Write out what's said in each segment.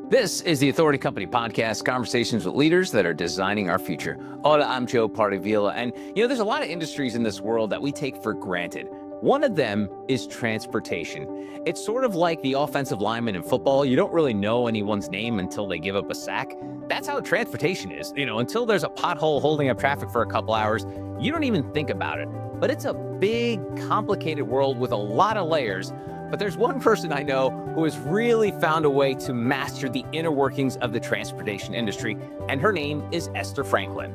This is the Authority Company Podcast, conversations with leaders that are designing our future. Hola, I'm Joe Pardavila, and there's a lot of industries in this world that we take for granted. One of them is transportation. It's sort of like the offensive lineman in football. You don't really know anyone's name until they give up a sack. That's how transportation is. Until there's a pothole holding up traffic for a couple hours, you don't even think about it. But it's a big, complicated world with a lot of layers. But there's one person I know who has really found a way to master the inner workings of the transportation industry, and her name is Esther Franklin.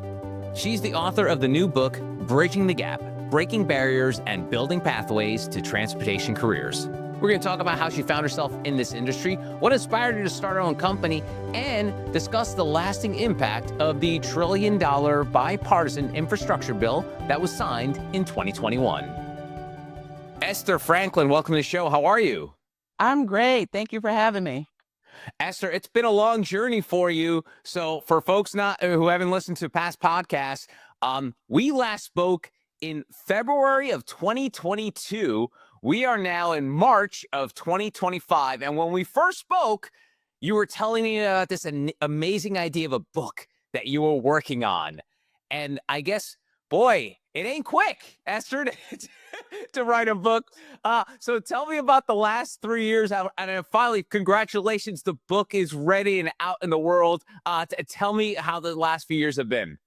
She's the author of the new book, Bridging the Gap, Breaking Barriers and Building Pathways to Transportation Careers. We're going to talk about how she found herself in this industry, what inspired her to start her own company, and discuss the lasting impact of the $1 trillion bipartisan infrastructure bill that was signed in 2021. Esther Franklin, welcome to the show. How are you? I'm great. Thank you for having me. Esther, it's been a long journey for you. So for folks who haven't listened to past podcasts, we last spoke in February of 2022. We are now in March of 2025. And when we first spoke, you were telling me about this amazing idea of a book that you were working on. And I guess, boy, it ain't quick, Esther, to write a book. So tell me about the last 3 years. And finally, congratulations, the book is ready and out in the world. Tell me how the last few years have been.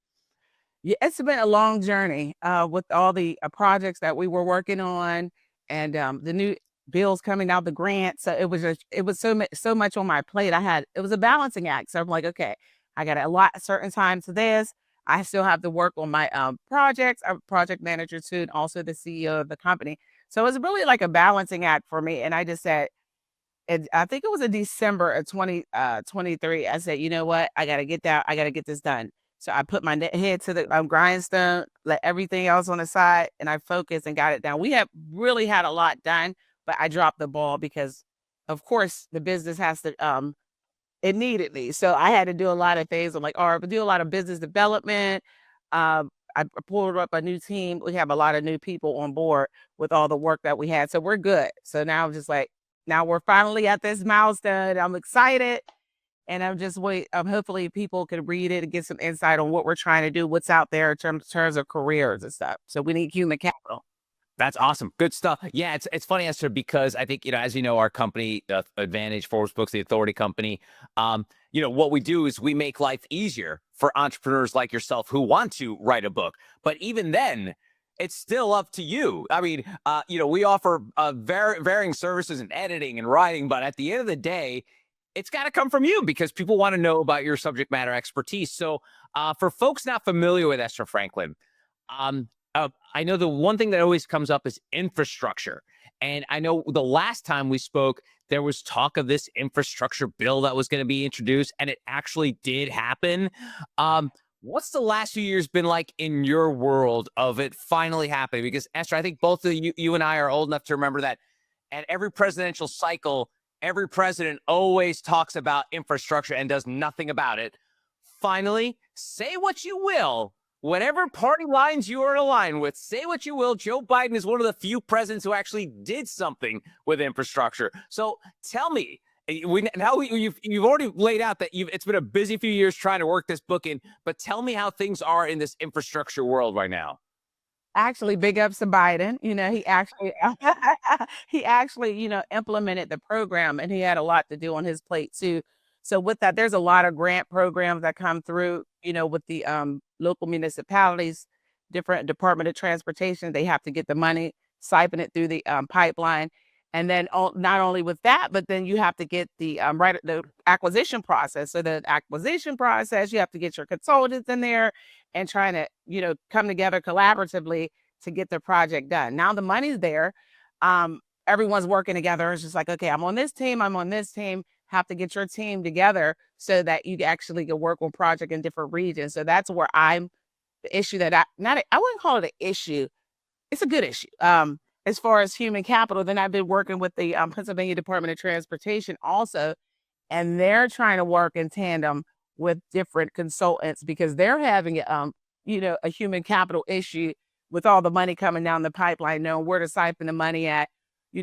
Yeah, it's been a long journey with all the projects that we were working on and the new bills coming out, the grants. So it was so much on my plate. It was a balancing act. So I'm like, okay, I got a lot certain times to this. I still have to work on my projects. I'm a project manager too, and also the CEO of the company. So it was really like a balancing act for me. And I just said, and I think it was in December of 2023. I said, you know what? I got to get that. I got to get this done. So I put my head to the grindstone, let everything else on the side, and I focused and got it done. We have really had a lot done, but I dropped the ball because, of course, the business has to it needed me. So I had to do a lot of things. I'm like, all right, but do a lot of business development. I pulled up a new team. We have a lot of new people on board with all the work that we had. So we're good. So now I'm just like, now we're finally at this milestone. I'm excited. And I'm just hopefully people can read it and get some insight on what we're trying to do, what's out there in terms of careers and stuff. So we need human capital. That's awesome. Good stuff. Yeah, it's funny, Esther, because I think, as you know, our company, Advantage Forbes Books, the Authority Company, what we do is we make life easier for entrepreneurs like yourself who want to write a book. But even then, it's still up to you. I mean, we offer varying services in editing and writing, but at the end of the day, it's got to come from you because people want to know about your subject matter expertise. So for folks not familiar with Esther Franklin, I know the one thing that always comes up is infrastructure. And I know the last time we spoke, there was talk of this infrastructure bill that was going to be introduced, and it actually did happen. What's the last few years been like in your world of it finally happening? Because, Esther, I think both of you and I are old enough to remember that at every presidential cycle, every president always talks about infrastructure and does nothing about it. Finally, say what you will. Whatever party lines you are aligned with, say what you will, Joe Biden is one of the few presidents who actually did something with infrastructure. So tell me, you've already laid out that it's been a busy few years trying to work this book in, but tell me how things are in this infrastructure world right now. Actually, big ups to Biden. He actually, implemented the program, and he had a lot to do on his plate too. So with that, there's a lot of grant programs that come through, with the local municipalities, different Department of Transportation. They have to get the money, siphon it through the pipeline. And then not only with that, but then you have to get the acquisition process. So the acquisition process, you have to get your consultants in there and trying to, come together collaboratively to get the project done. Now the money's there. Everyone's working together. It's just like, okay, I'm on this team. Have to get your team together so that you actually can work on project in different regions. So that's where the issue that I wouldn't call it an issue. It's a good issue. As far as human capital, then I've been working with the Pennsylvania Department of Transportation also, and they're trying to work in tandem with different consultants because they're having a human capital issue with all the money coming down the pipeline, knowing where to siphon the money at,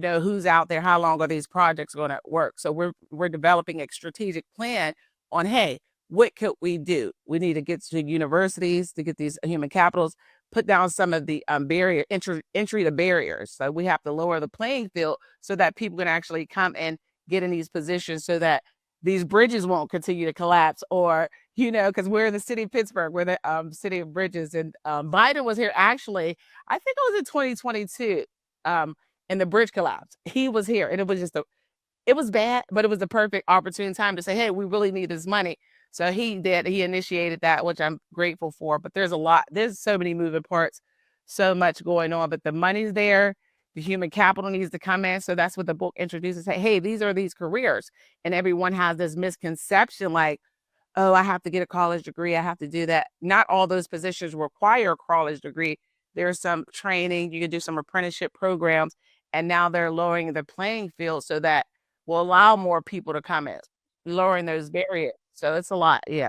who's out there, how long are these projects going to work? So we're developing a strategic plan on, hey, what could we do? We need to get to universities to get these human capitals, put down some of the entry to barriers. So we have to lower the playing field so that people can actually come and get in these positions, so that these bridges won't continue to collapse, or because we're in the city of Pittsburgh, we're the city of bridges, and Biden was here actually, I think it was in 2022, and the bridge collapsed. He was here, and it was bad, but it was the perfect opportune time to say, hey, we really need this money. So he initiated that, which I'm grateful for. But there's so many moving parts, so much going on, but the money's there. The human capital needs to come in. So that's what the book introduces. Hey, these are these careers. And everyone has this misconception like, oh, I have to get a college degree. I have to do that. Not all those positions require a college degree. There's some training. You can do some apprenticeship programs. And now they're lowering the playing field so that will allow more people to come in, lowering those barriers. So it's a lot. Yeah.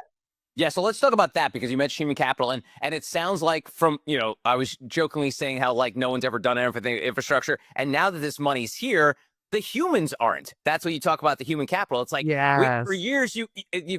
Yeah, so let's talk about that, because you mentioned human capital, and it sounds like from, I was jokingly saying how like no one's ever done everything infrastructure, and now that this money's here, the humans aren't. That's what you talk about, the human capital. It's like for Yes. years you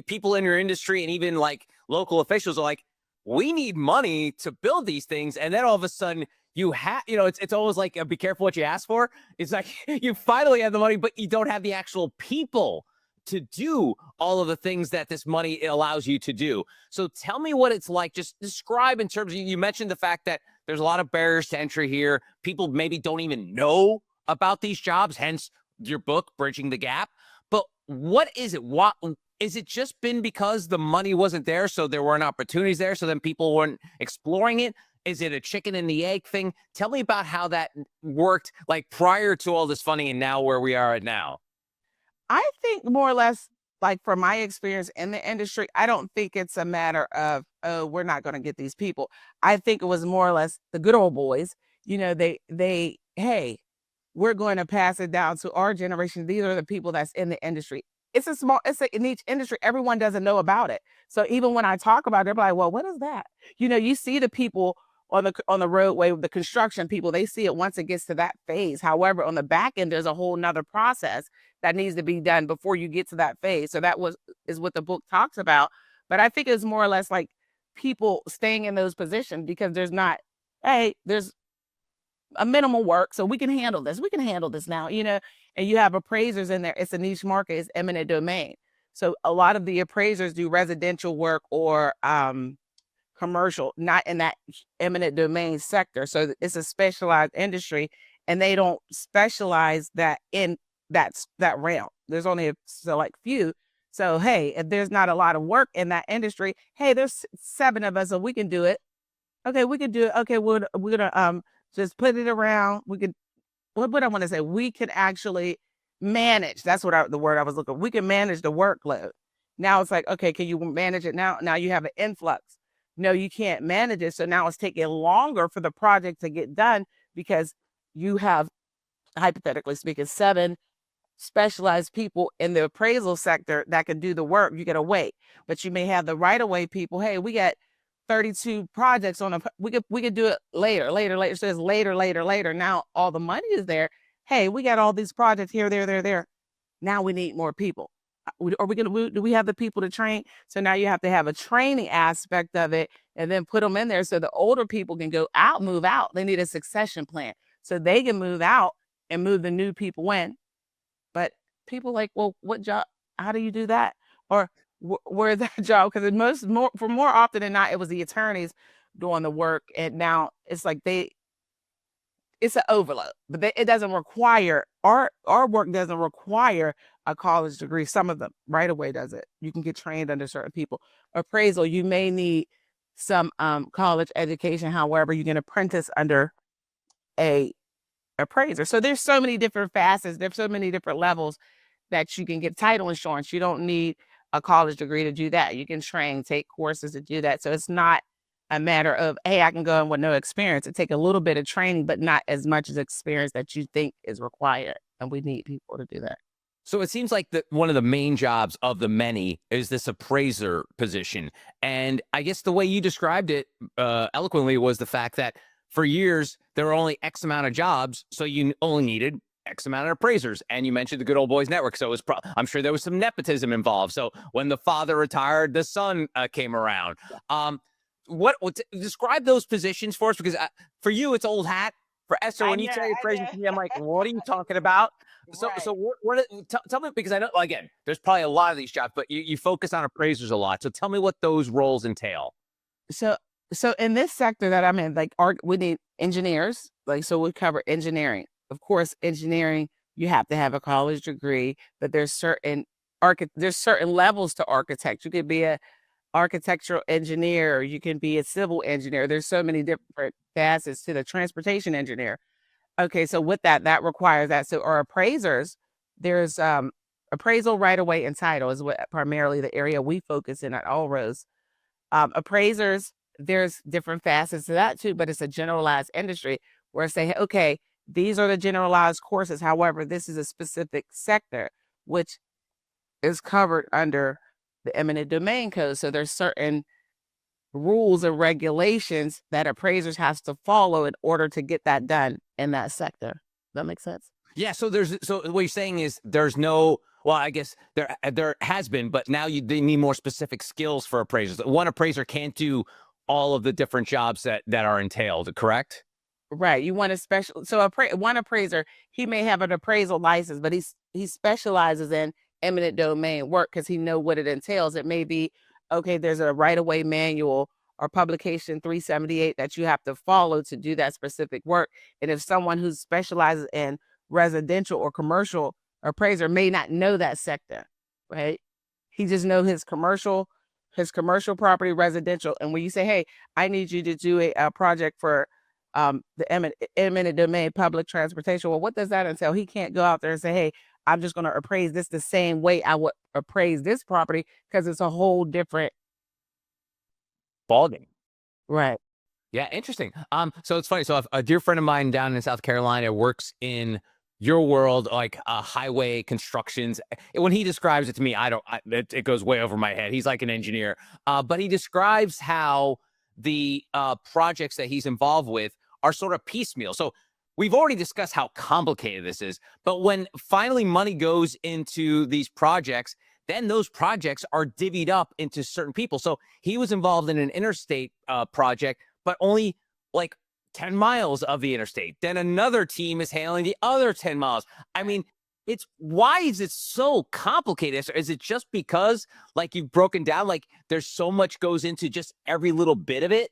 people in your industry and even like local officials are like, we need money to build these things, and then all of a sudden you have, it's always like, be careful what you ask for. It's like you finally have the money, but you don't have the actual people to do all of the things that this money allows you to do. So tell me what it's like. Just describe in terms of, you mentioned the fact that there's a lot of barriers to entry here. People maybe don't even know about these jobs, hence your book, Bridging the Gap. But what is it? What is it just been because the money wasn't there, so there weren't opportunities there, so then people weren't exploring it? Is it a chicken and the egg thing? Tell me about how that worked, like prior to all this funding and now where we are at now. I think more or less, like from my experience in the industry, I don't think it's a matter of, oh, we're not going to get these people. I think it was more or less the good old boys, hey, we're going to pass it down to our generation. These are the people that's in the industry. It's a niche industry. Everyone doesn't know about it. So even when I talk about it, they're like, well, what is that? You see the people on the roadway, the construction people, they see it once it gets to that phase. However, on the back end, there's a whole nother process that needs to be done before you get to that phase. So is what the book talks about. But I think it's more or less like people staying in those positions because there's a minimal work, so we can handle this. We can handle this now, and you have appraisers in there. It's a niche market, it's eminent domain. So a lot of the appraisers do residential work or commercial, not in that eminent domain sector. So it's a specialized industry, and they don't specialize that in that realm. There's only a select few. So hey, if there's not a lot of work in that industry, hey, there's 7 of us, so we can do it. Okay, we can do it. Okay, we're gonna just put it around. We could, what I want to say, we can actually manage. That's the word I was looking. We can manage the workload. Now it's like, okay, can you manage it now? Now you have an influx. No, you can't manage it. So now it's taking longer for the project to get done because you have, hypothetically speaking, 7 specialized people in the appraisal sector that can do the work. You gotta wait, but you may have the right of way people. Hey, we got 32 projects on we could do it later. So it's later. Now all the money is there. Hey, we got all these projects here, there. Now we need more people. Do we have the people to train? So now you have to have a training aspect of it and then put them in there so the older people can move out. They need a succession plan so they can move out and move the new people in. But people like, well, what job? How do you do that? Or where's that job? Because more often than not, it was the attorneys doing the work, and now it's like it's an overload. But it doesn't require our work doesn't require a college degree. Some of them right away does it. You can get trained under certain people. Appraisal, you may need some college education. However, you can apprentice under a appraiser. So there's so many different facets. There's so many different levels that you can get. Title insurance. You don't need a college degree to do that. You can take courses to do that. So it's not a matter of, hey, I can go in with no experience. It takes a little bit of training, but not as much as experience that you think is required. And we need people to do that. So it seems like one of the main jobs of the many is this appraiser position. And I guess the way you described it eloquently was the fact that for years, there were only X amount of jobs. So you only needed X amount of appraisers, and you mentioned the good old boys network. So it was I'm sure there was some nepotism involved. So when the father retired, the son came around. What describe those positions for us? Because for you, it's old hat. For Esther, I when you know, say I appraisers know. to me, I'm like, what are you talking about? So, Right. so tell me, because I know, again, there's probably a lot of these jobs, but you focus on appraisers a lot. So tell me what those roles entail. So so in this sector that I'm in, like art, we need engineers. Like so we cover engineering. Of course, engineering, you have to have a college degree, but there's certain levels to architect. You could be a architectural engineer, you can be a civil engineer. There's so many different facets to the transportation engineer. Okay, so with that, that requires that. So our appraisers, there's appraisal right away and title is what primarily the area we focus in at Allrose. Appraisers, there's different facets to that too, but it's a generalized industry where say, okay, these are the generalized courses. However, this is a specific sector, which is covered under the eminent domain code. So there's certain rules and regulations that appraisers has to follow in order to get that done in that sector. That makes sense? Yeah. So what you're saying is there's no. Well, I guess there has been, but now they need more specific skills for appraisers. One appraiser can't do all of the different jobs that are entailed. Correct? Right. You want a special so one appraiser, he may have an appraisal license, but he specializes in eminent domain work because he know what it entails. It may be, okay, there's a right-of-way manual or publication 378 that you have to follow to do that specific work. And if someone who specializes in residential or commercial appraiser may not know that sector, right? He just know his commercial property, residential. And when you say, hey, I need you to do a project for the eminent domain public transportation. Well, what does that entail? He can't go out there and say, hey, I'm just going to appraise this the same way I would appraise this property because it's a whole different. Ballgame. Right. Yeah, interesting. So it's funny. So a dear friend of mine down in South Carolina works in your world, like highway constructions. When he describes it to me, it goes way over my head. He's like an engineer, but he describes how the projects that he's involved with are sort of piecemeal. So we've already discussed how complicated this is, but when finally money goes into these projects, then those projects are divvied up into certain people. So he was involved in an interstate project, but only like 10 miles of the interstate. Then another team is handling the other 10 miles. I mean, why is it so complicated? Is it just because, like, you've broken down, like, there's so much goes into just every little bit of it?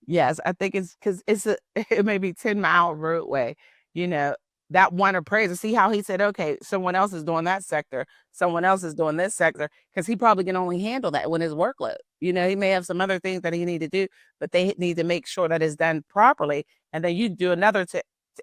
Yes, I think it's because it may be 10-mile roadway, you know, that one appraiser, see how he said, okay, someone else is doing that sector, someone else is doing this sector, because he probably can only handle that when his workload. You know, he may have some other things that he need to do, but they need to make sure that it's done properly. And then you do another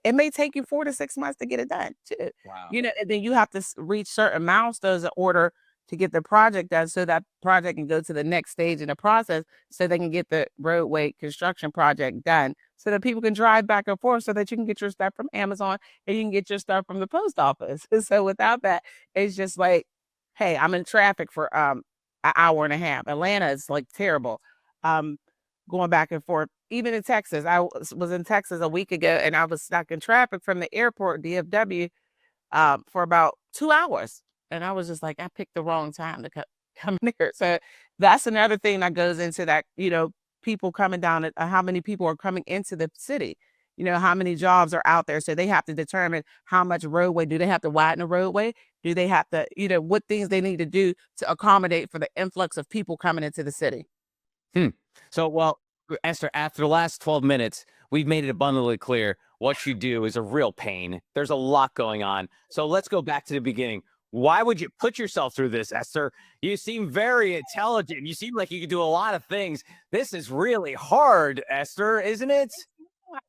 it may take you 4 to 6 months to get it done too. Wow. You know, and then you have to reach certain milestones in order to get the project done so that project can go to the next stage in the process so they can get the roadway construction project done so that people can drive back and forth so that you can get your stuff from Amazon and you can get your stuff from the post office. So without that, it's just like, hey, I'm in traffic for an hour and a half. Atlanta is like terrible. Um Going back and forth. Even in Texas, I was in Texas a week ago and I was stuck in traffic from the airport DFW for about 2 hours. And I was just like, I picked the wrong time to come here. So that's another thing that goes into that, you know, people coming down, how many people are coming into the city, you know, how many jobs are out there. So they have to determine how much roadway, do they have to widen the roadway? Do they have to, you know, what things they need to do to accommodate for the influx of people coming into the city? Hmm. So, well, Esther, after the last 12 minutes, we've made it abundantly clear what you do is a real pain. There's a lot going on. So let's go back to the beginning. Why would you put yourself through this, Esther? You seem very intelligent. You seem like you could do a lot of things. This is really hard, Esther, isn't it?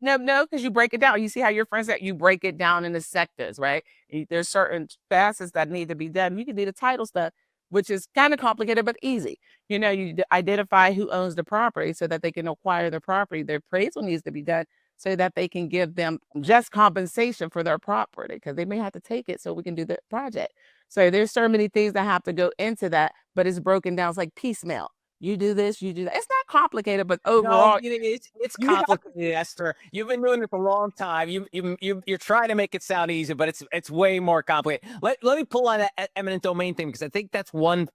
No, because you break it down. You see how your friends said you break it down into sectors, right? There's certain facets that need to be done. You can do the title stuff, which is kind of complicated but easy. You know, you identify who owns the property so that they can acquire the property. Their appraisal needs to be done so that they can give them just compensation for their property because they may have to take it so we can do the project. So there's so many things that have to go into that, but it's broken down. It's like piecemeal. you do this, you do that. It's not complicated, but No, overall, it's you have complicated, Esther. You've been doing it for a long time. You're trying to make it sound easy, but it's way more complicated. Let me pull on that eminent domain thing because I think that's one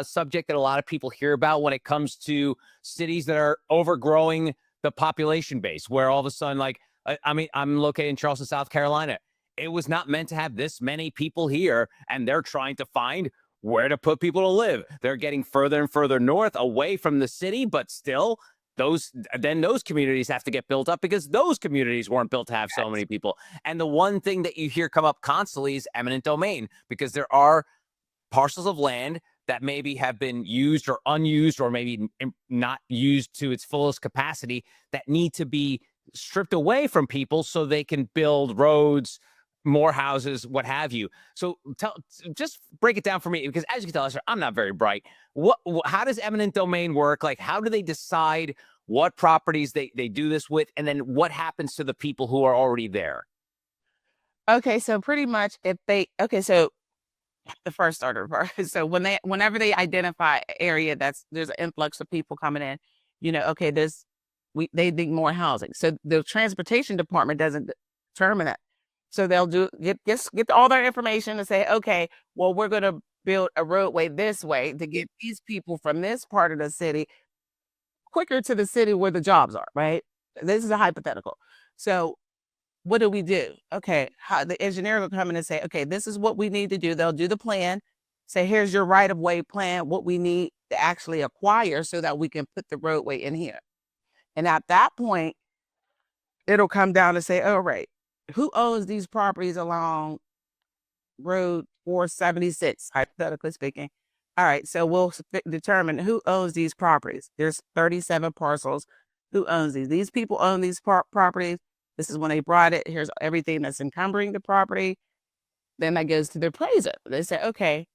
subject that a lot of people hear about when it comes to cities that are overgrowing the population base, where all of a sudden, like, I mean, I'm located in Charleston, South Carolina. It was not meant to have this many people here, and they're trying to find where to put people to live. They're getting further and further north away from the city, but still those communities have to get built up because those communities weren't built to have so many people. And the one thing that you hear come up constantly is eminent domain, because there are parcels of land that maybe have been used or unused or maybe not used to its fullest capacity that need to be stripped away from people so they can build roads, more houses, what have you. So just break it down for me, because as you can tell, I'm not very bright. How does eminent domain work? Like, how do they decide what properties they do this with, and then what happens to the people who are already there? okay. So pretty much, if they okay, so the first order part. So whenever they identify an area there's an influx of people coming in, okay, they need more housing. So the transportation department doesn't determine that. So they'll get all their information and say, okay, well, we're gonna build a roadway this way to get these people from this part of the city quicker to the city where the jobs are, right? This is a hypothetical. So what do we do? Okay, the engineer will come in and say, okay, this is what we need to do. They'll do the plan, say, here's your right of way plan, what we need to actually acquire so that we can put the roadway in here. And at that point, it'll come down to say, all right, who owns these properties along Road 476, hypothetically speaking? All right, so we'll determine who owns these properties. There's 37 parcels. Who owns these? These people own these properties. This is when they brought it. Here's everything that's encumbering the property. Then that goes to the appraiser. They say, okay,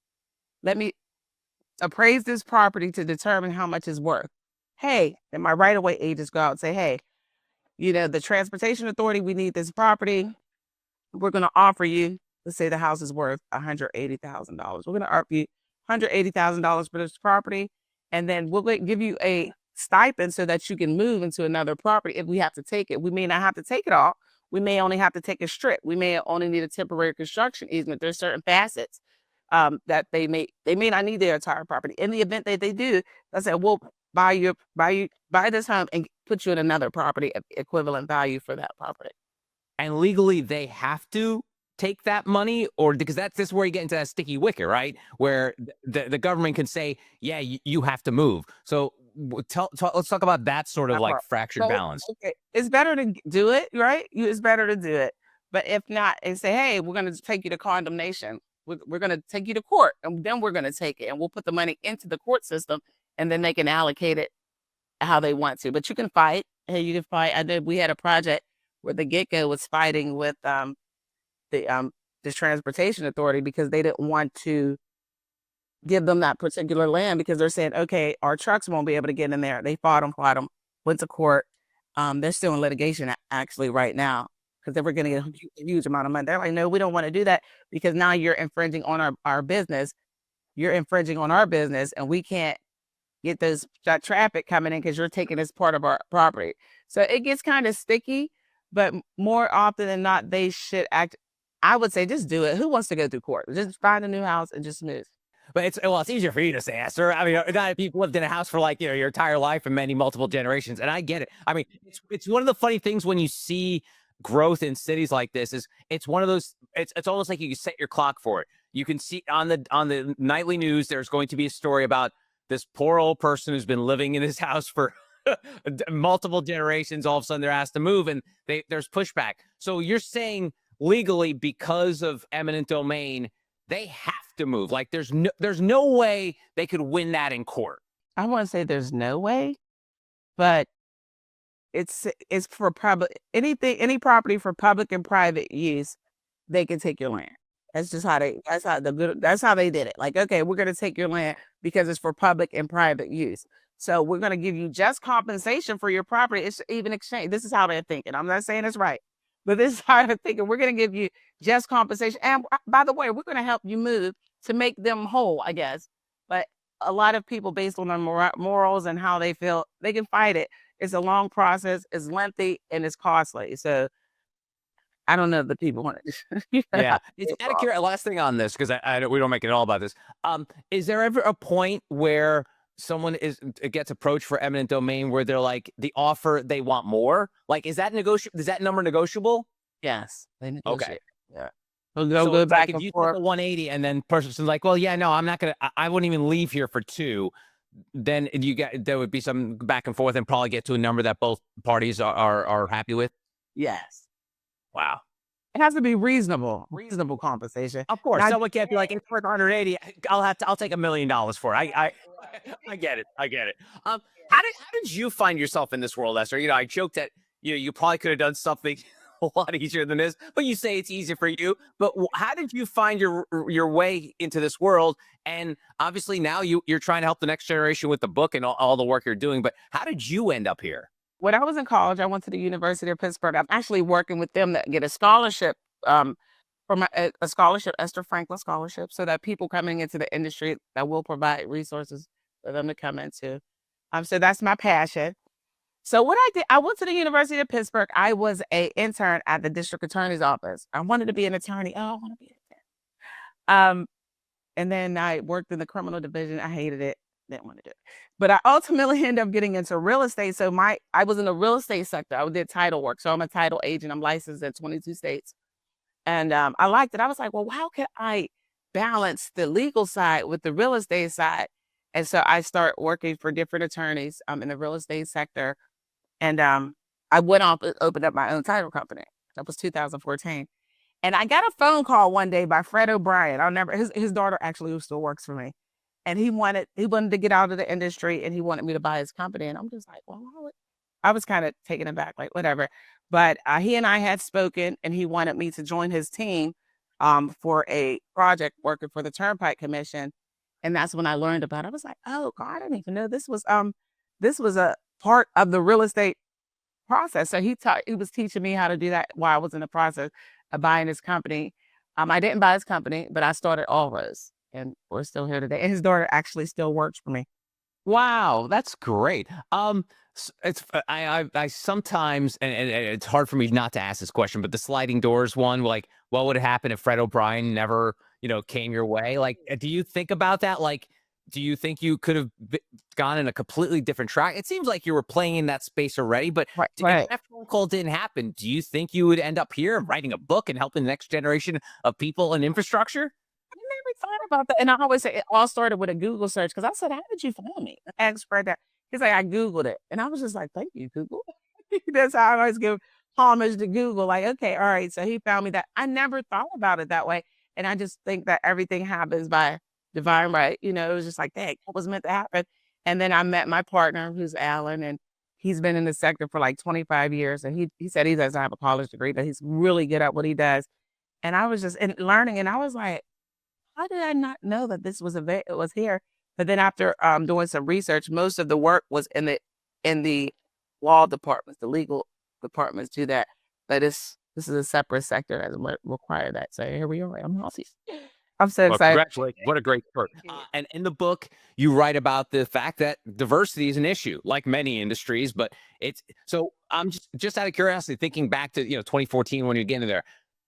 let me appraise this property to determine how much it's worth. Hey, and my right of way agents go out and say, hey, the transportation authority, we need this property. We're going to offer you, let's say the house is worth $180,000. We're going to offer you $180,000 for this property. And then we'll give you a stipend so that you can move into another property if we have to take it. We may not have to take it all. We may only have to take a strip. We may only need a temporary construction easement. There's certain facets that they may not need their entire property. In the event that they do, I said, we'll buy this home and put you in another property of equivalent value for that property. And legally they have to take that money, or because that's where you get into that sticky wicket, right? Where the government can say, yeah, you have to move. So let's talk about that sort of like fractured So, balance. okay, it's better to do it, right? It's better to do it. But if not, and say, hey, we're going to take you to condemnation. We're going to take you to court, and then we're going to take it, and we'll put the money into the court system, and then they can allocate it how they want to. But you can fight. Hey, you can fight. We had a project where the get-go was fighting with the transportation authority because they didn't want to give them that particular land because they're saying, okay, our trucks won't be able to get in there. They fought them, went to court. They're still in litigation actually right now because they were getting a huge amount of money. They're like, no, we don't want to do that because now you're infringing on our business. You're infringing on our business, and we can't get that traffic coming in because you're taking this part of our property. So it gets kind of sticky, but more often than not, they should act. I would say just do it. Who wants to go through court? Just find a new house and just move. But it's easier for you to say, Esther. I mean, not if you've lived in a house for like your entire life and many multiple generations, and I get it. I mean, it's one of the funny things when you see growth in cities like this is it's one of those. It's almost like you set your clock for it. You can see on the nightly news there's going to be a story about this poor old person who's been living in his house for multiple generations. All of a sudden they're asked to move, and there's pushback. So you're saying legally, because of eminent domain, they have to move. Like there's no way they could win that in court. I want to say there's no way, but it's for public any property for public and private use, they can take your land. That's how they did it. Like, okay, we're gonna take your land because it's for public and private use. So we're gonna give you just compensation for your property. It's even exchange. This is how they're thinking. I'm not saying it's right, but this is how they're thinking. We're gonna give you just compensation. And by the way, we're gonna help you move to make them whole, I guess. But a lot of people based on their morals and how they feel, they can fight it. It's a long process, it's lengthy, and it's costly. So I don't know if the people want to. Yeah, it's out of curiosity. Last thing on this, because we don't make it all about this. Is there ever a point where someone gets approached for eminent domain where they're like the offer they want more? Like, is that negotiable? Is that number negotiable? Yes, they Okay. negotiate. Yeah. They'll So go it's like back if and you take forth. a 180 and then person's like, well, yeah, no, I'm not gonna. I wouldn't even leave here for two. Then there would be some back and forth and probably get to a number that both parties are happy with. Yes. Wow. It has to be reasonable compensation. Of course, Not someone can't be like, it's worth 180. I'll take $1 million for it. I get it. I get it. How did you find yourself in this world, Esther? I joked that you probably could have done something a lot easier than this, but you say it's easy for you. But how did you find your way into this world? And obviously now you're trying to help the next generation with the book and all the work you're doing. But how did you end up here? when I was in college, I went to the University of Pittsburgh. I'm actually working with them to get a scholarship, for a scholarship, Esther Franklin scholarship, so that people coming into the industry that will provide resources for them to come into. So that's my passion. So what I did, I went to the University of Pittsburgh. I was a intern at the district attorney's office. I wanted to be an attorney. Oh, I want to be an attorney. And then I worked in the criminal division. I hated it. Didn't want to do it. But I ultimately ended up getting into real estate. So I was in the real estate sector. I did title work. So I'm a title agent. I'm licensed in 22 states. And I liked it. I was like, well, how can I balance the legal side with the real estate side? And so I started working for different attorneys in the real estate sector. And I went off and opened up my own title company. That was 2014. And I got a phone call one day by Fred O'Brien. I'll never his daughter actually who still works for me. And he wanted to get out of the industry and he wanted me to buy his company. And I'm just like, well, I was kind of taken aback, like whatever. But he and I had spoken and he wanted me to join his team for a project working for the Turnpike Commission. And that's when I learned about it. I was like, oh God, I didn't even know this was a part of the real estate process. So he was teaching me how to do that while I was in the process of buying his company. I didn't buy his company, but I started Allrose, and we're still here today. And his daughter actually still works for me. Wow, that's great. It's I sometimes and it's hard for me not to ask this question, but the sliding doors one, like, what would happen if Fred O'Brien never, came your way? Like, do you think about that? Like, do you think you could have gone in a completely different track? It seems like you were playing in that space already, but Right, if right. that phone call didn't happen, do you think you would end up here writing a book and helping the next generation of people and infrastructure? I never thought about that. And I always say it all started with a Google search because I said, how did you find me? I asked Fred that. He's like, I Googled it. And I was just like, thank you, Google. That's how I always give homage to Google. Like, okay, all right. So he found me that. I never thought about it that way. And I just think that everything happens by divine right. It was just like, that was meant to happen. And then I met my partner, who's Alan, and he's been in the sector for like 25 years. And he said he doesn't have a college degree, but he's really good at what he does. And I was just learning, and I was like, how did I not know that this was it was here? But then after doing some research, most of the work was in the law departments, the legal departments do that. But this is a separate sector that require that. So here we are. I'm so Well, excited. congratulations. What a great start. And in the book, you write about the fact that diversity is an issue, like many industries, but it's so I'm just out of curiosity, thinking back to 2014 when you get in there,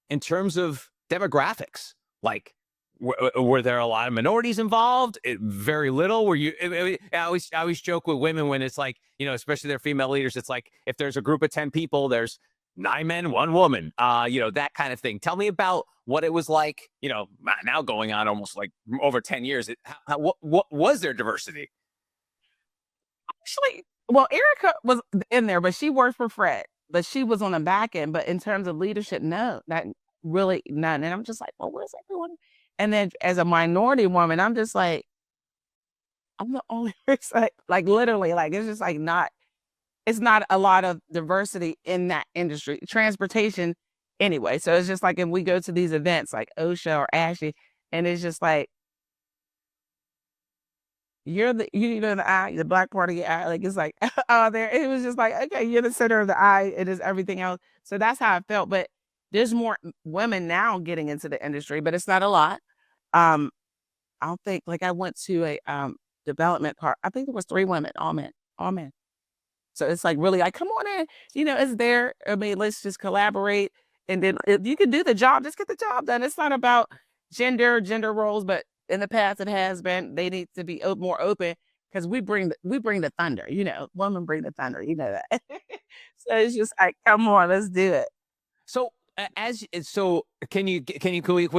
in terms of demographics, like were there a lot of minorities involved? Very little. Were you? I always joke with women when it's like, especially their female leaders. It's like if there's a group of 10 people, there's 9 men, 1 woman. That kind of thing. Tell me about what it was like. Now going on almost like over 10 years. What was their diversity? Actually, well, Erica was in there, but she worked for Fred. But she was on the back end. But in terms of leadership, no, not really none. And I'm just like, well, where's everyone? And then as a minority woman, I'm just like, I'm the only person, like literally, like it's just like it's not a lot of diversity in that industry, transportation anyway. So it's just like if we go to these events like OSHA or ASHI, and it's just like the eye, the black part of your eye. Like it's like oh there. It was just like, okay, you're the center of the eye. It is everything else. So that's how I felt. But there's more women now getting into the industry, but it's not a lot. Um, I don't think like I went to development part. I think there was 3 women, all men, all men. So it's like really like, come on in, it's there. I mean, let's just collaborate. And then if you can do the job, just get the job done. It's not about gender roles, but in the past it has been. They need to be more open because we bring the thunder. Women bring the thunder. You know that. So it's just like, come on, let's do it. So can we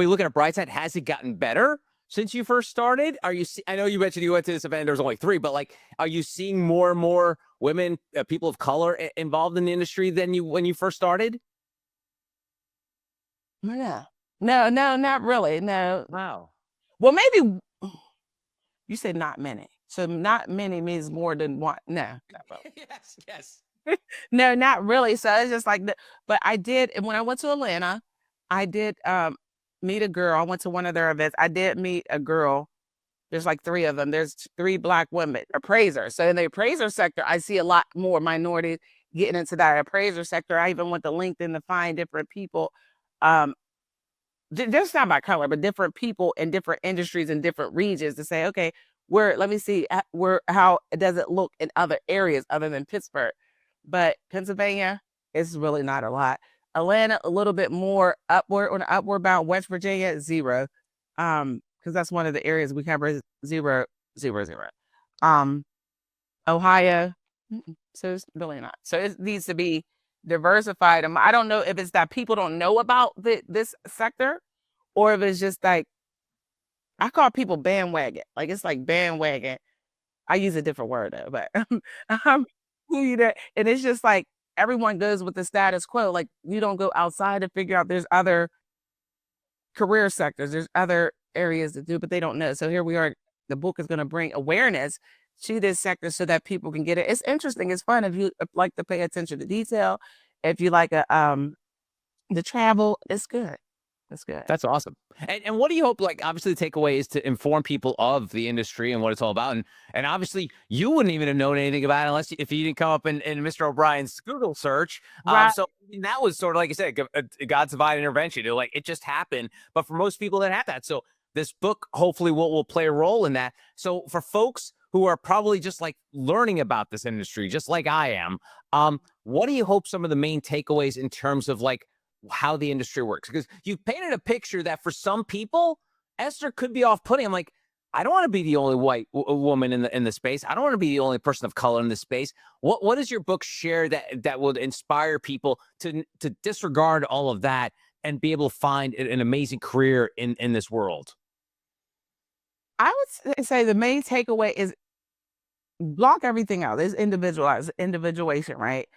look at a bright side? Has it gotten better since you first started? I know you mentioned you went to this event. There was only 3, but like, are you seeing more and more women, people of color, involved in the industry than you when you first started? Yeah. No, no, not really. No. Wow. Well, maybe you said not many. So not many means more than one. No, not really. Yes, yes. No, not really. So it's just like but I did, and when I went to Atlanta, I did meet a girl. I went to one of their events. I did meet a girl. There's like 3 of them. There's 3 Black women appraisers. So in the appraiser sector, I see a lot more minorities getting into that appraiser sector. I even went to LinkedIn to find different people. Um, just not by color, but different people in different industries and different regions to say, okay, let me see how does it look in other areas other than Pittsburgh. But Pennsylvania is really not a lot. Atlanta, a little bit more upward on the upward bound. West Virginia, 0. Because that's one of the areas we cover is 0, 0, 0. Ohio, so it's really not. So it needs to be diversified. I don't know if it's that people don't know about this sector, or if it's just like, I call people bandwagon. Like, it's like bandwagon. I use a different word though, but um, and it's just like everyone goes with the status quo. Like, you don't go outside to figure out there's other career sectors, there's other areas to do, but they don't know. So here we are. The book is going to bring awareness to this sector so that people can get it. It's interesting. It's fun if you like to pay attention to detail. If you like the travel, it's good. It's good. That's awesome. And what do you hope, like, obviously the takeaway is to inform people of the industry and what it's all about. And obviously you wouldn't even have known anything about it if you didn't come up in Mr. O'Brien's Google search. Right. So I mean, that was sort of, like you said, God's divine intervention. Like, it just happened. But for most people that have that. So this book hopefully will play a role in that. So for folks who are probably just like learning about this industry, just like I am, what do you hope some of the main takeaways in terms of like how the industry works? Because you've painted a picture that for some people, Esther could be off-putting. I'm like, I don't want to be the only white woman in the space. I don't want to be the only person of color in this space. What does your book share that would inspire people to disregard all of that and be able to find an amazing career in this world? I would say the main takeaway is block everything out. It's individuation, right?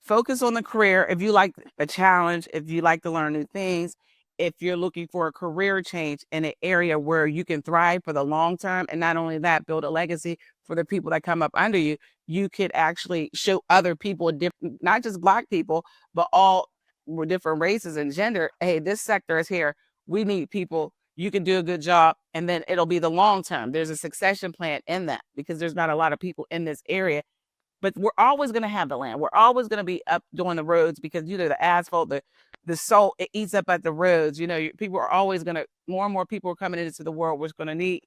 Focus on the career. If you like a challenge, if you like to learn new things, if you're looking for a career change in an area where you can thrive for the long term, and not only that, build a legacy for the people that come up under you, you could actually show other people, different, not just Black people, but all different races and gender. Hey, this sector is here. We need people. You can do a good job, and then it'll be the long term. There's a succession plan in that because there's not a lot of people in this area, but we're always going to have the land. We're always going to be up doing the roads because the asphalt, the salt, it eats up at the roads. People are always going to, more and more people are coming into the world. We're going to need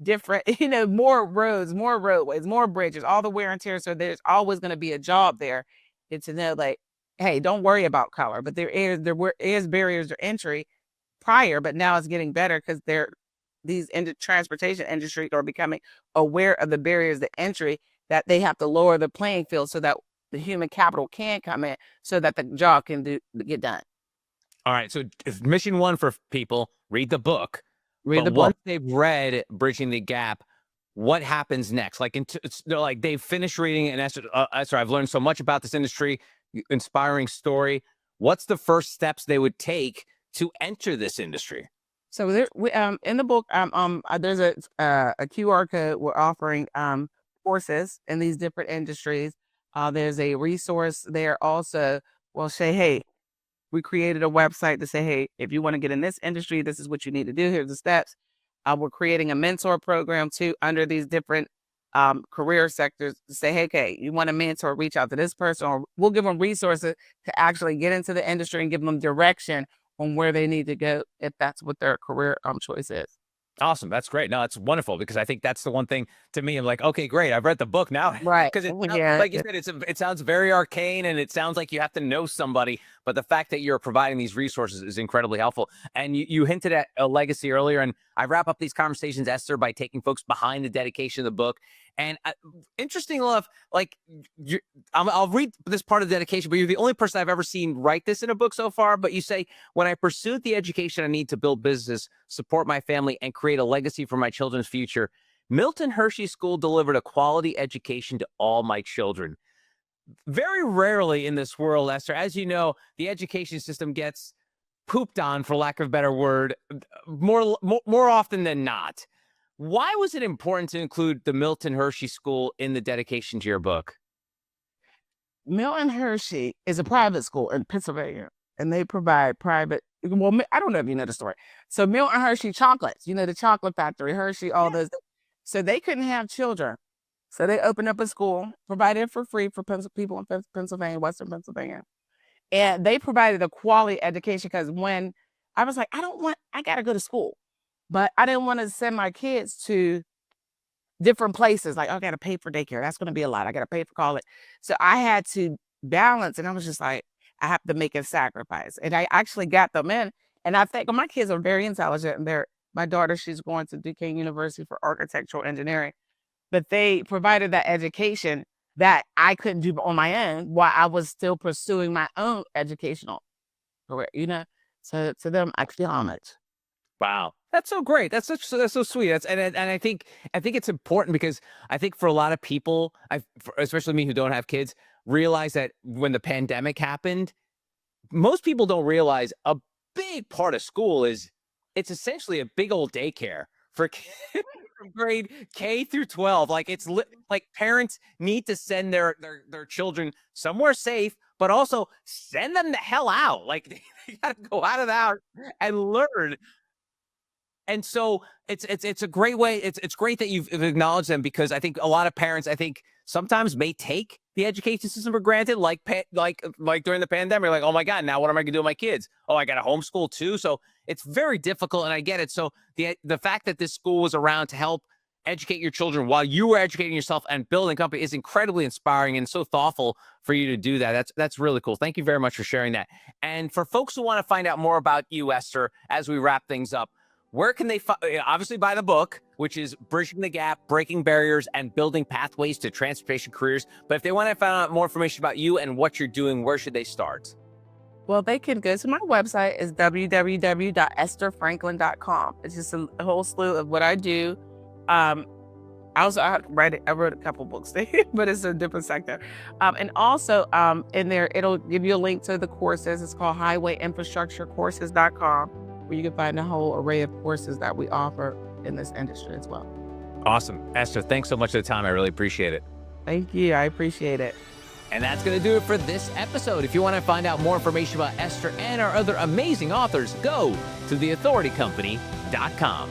different, more roads, more roadways, more bridges, all the wear and tear. So there's always going to be a job there. And to know, like, hey, don't worry about color, but there is barriers to entry prior, but now it's getting better because these transportation industries are becoming aware of the barriers to entry, that they have to lower the playing field so that the human capital can come in so that the job can get done. All right. So mission 1 for people, read the book. Read But the book. once they've read Bridging the Gap, what happens next? Like, they're like, they've finished reading and Esther, I've learned so much about this industry, inspiring story. What's the first steps they would take to enter this industry? So in the book, there's a QR code. We're offering courses in these different industries. There's a resource there also. Well, say, hey, we created a website to say, hey, if you want to get in this industry, this is what you need to do. Here's the steps. We're creating a mentor program too under these different career sectors to say, hey, okay, you want a mentor, reach out to this person, or we'll give them resources to actually get into the industry and give them direction on where they need to go if that's what their career choice is. Awesome. That's great. No, it's wonderful because I think that's the one thing to me. I'm like, okay, great. I've read the book now Right. because Yeah. like you said, it sounds very arcane and it sounds like you have to know somebody. But the fact that you're providing these resources is incredibly helpful. And you hinted at a legacy earlier, and I wrap up these conversations, Esther, by taking folks behind the dedication of the book. And interesting enough, like I'll read this part of the dedication, but you're the only person I've ever seen write this in a book so far. But you say, when I pursued the education I need to build business, support my family, and create a legacy for my children's future, Milton Hershey School delivered a quality education to all my children. Very rarely in this world, Esther, as you know, the education system gets pooped on, for lack of a better word, more often than not. Why was it important to include the Milton Hershey School in the dedication to your book? Milton Hershey is a private school in Pennsylvania, and they provide private. Well, I don't know if you know the story. So Milton Hershey chocolates, the chocolate factory, Hershey, all those. So they couldn't have children. So they opened up a school, provided for free for people in Pennsylvania, Western Pennsylvania. And they provided a quality education because when I was like, I got to go to school, but I didn't want to send my kids to different places. Like, I got to pay for daycare. That's going to be a lot. I got to pay for college. So I had to balance. And I was just like, I have to make a sacrifice. And I actually got them in. And I think my kids are very intelligent. And my daughter, she's going to Duquesne University for architectural engineering. But they provided that education that I couldn't do on my own while I was still pursuing my own educational career. So to them, I feel homage. Wow, that's so great. That's so sweet. And I think it's important because I think for a lot of people, especially me who don't have kids, realize that when the pandemic happened, most people don't realize a big part of school is it's essentially a big old daycare for kids from grade K through 12. Like like parents need to send their children somewhere safe, but also send them the hell out. Like they got to go out of the house and learn. And so it's a great way. It's great that you've acknowledged them because I think a lot of parents, I think, sometimes may take the education system for granted, like during the pandemic, like, oh my God, now what am I gonna do with my kids? Oh, I got to homeschool too. So it's very difficult, and I get it. So the fact that this school was around to help educate your children while you were educating yourself and building a company is incredibly inspiring and so thoughtful for you to do that. That's really cool. Thank you very much for sharing that. And for folks who want to find out more about you, Esther, as we wrap things up, where can they obviously buy the book, which is Bridging the Gap, Breaking Barriers, and Building Pathways to Transportation Careers. But if they want to find out more information about you and what you're doing, where should they start? Well, they can go to my website. Is www.estherfranklin.com. It's just a whole slew of what I do. I wrote a couple books, but it's a different sector. And also in there, it'll give you a link to the courses. It's called highwayinfrastructurecourses.com, where you can find a whole array of courses that we offer in this industry as well. Awesome. Esther, thanks so much for the time. I really appreciate it. Thank you. I appreciate it. And that's going to do it for this episode. If you want to find out more information about Esther and our other amazing authors, go to theauthoritycompany.com.